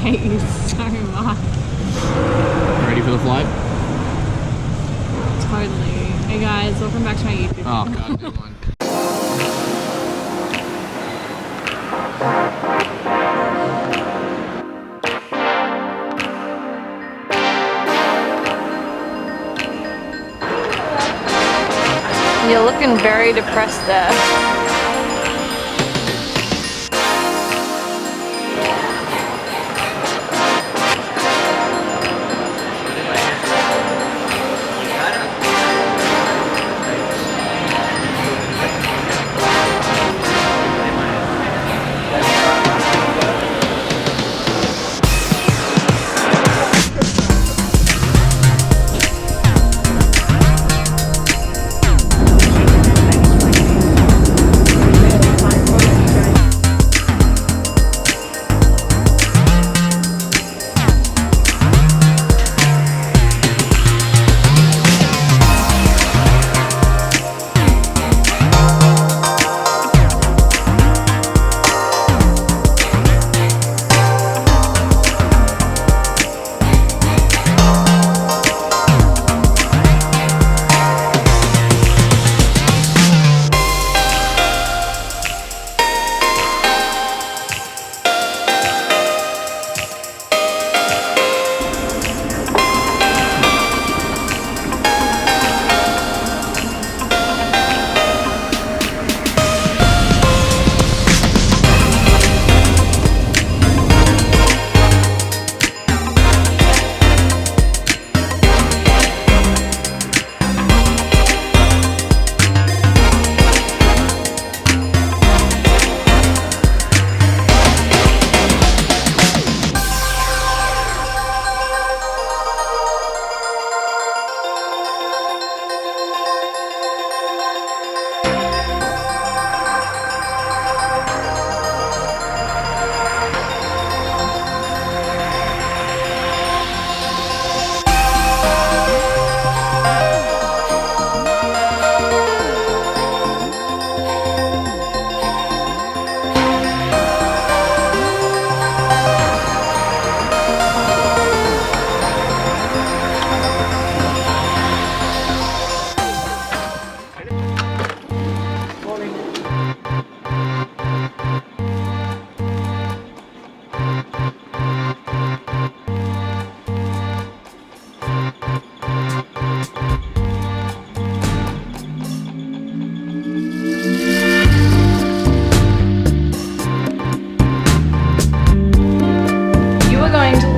hate you so much. Ready for the flight? Totally. Hey guys, welcome back to my YouTube. Oh god, never mind. You're looking very depressed there.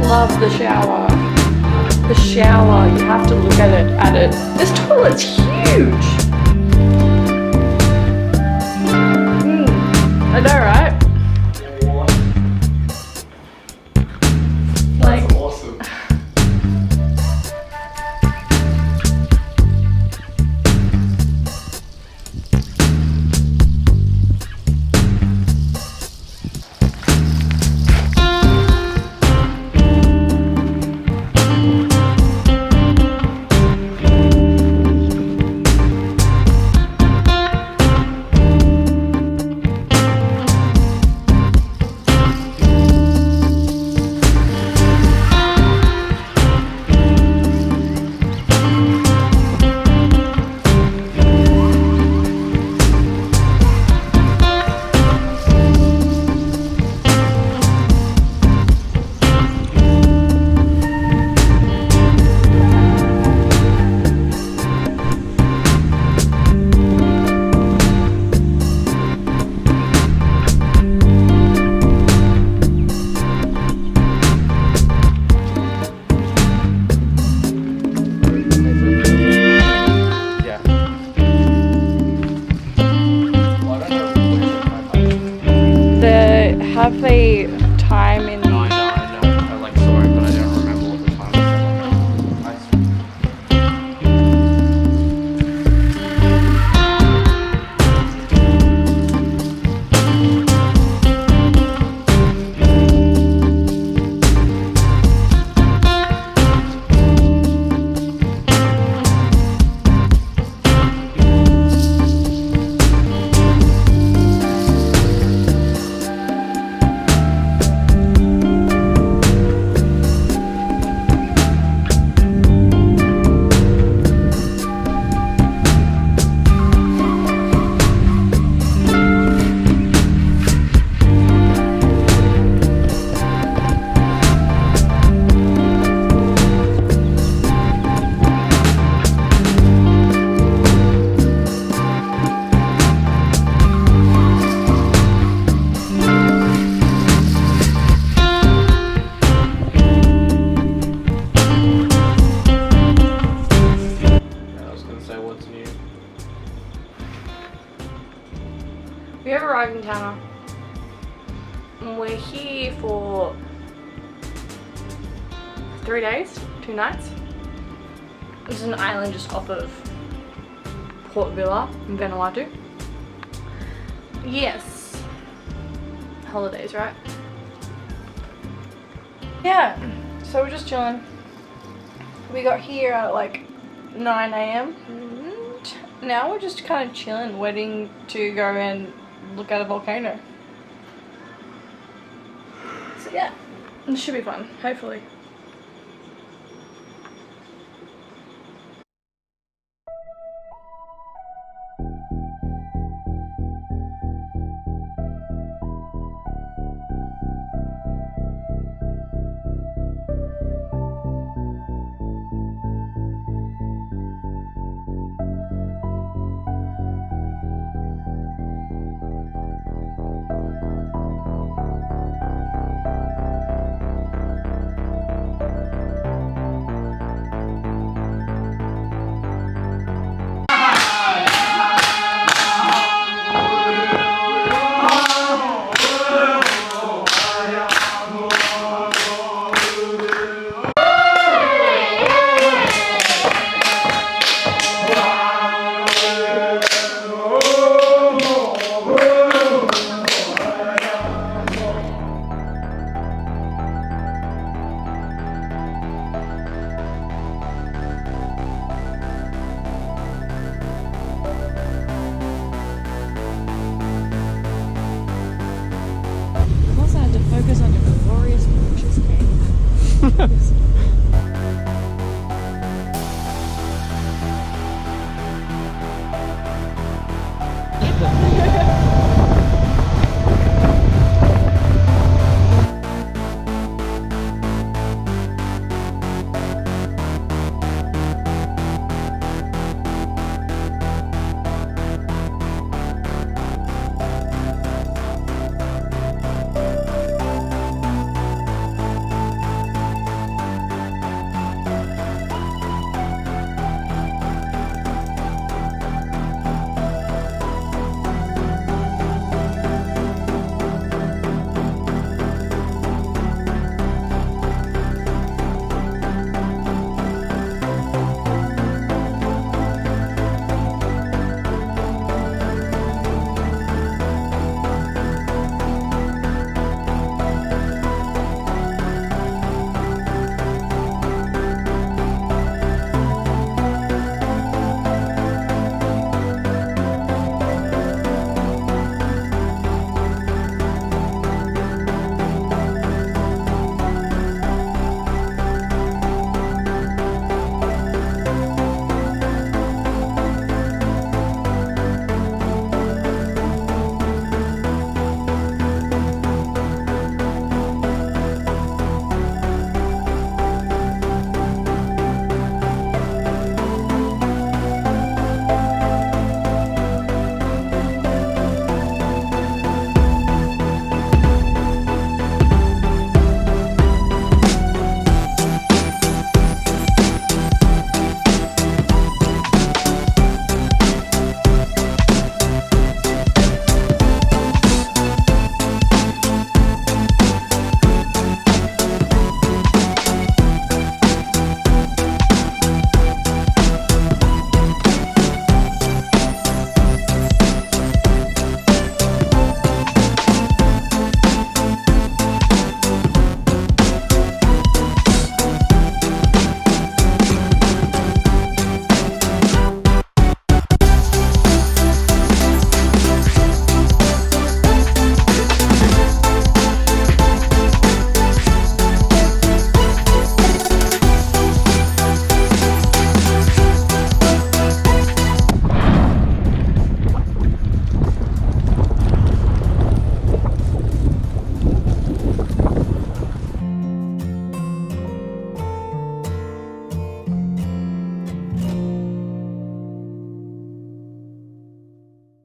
Love the shower. The shower, you have to look at it. This toilet's huge. I know, right? Like, that's awesome. have a time in No, I know. I like saw it, but I don't remember what the time We have arrived in town. And we're here for 3 days, 2 nights. This is an island just off of Port Vila in Vanuatu. Yes. Holidays, right? Yeah, so we're just chilling. We got here at like 9 a.m. Now we're just kind of chilling, waiting to go and look at a volcano. So yeah, it should be fun, hopefully.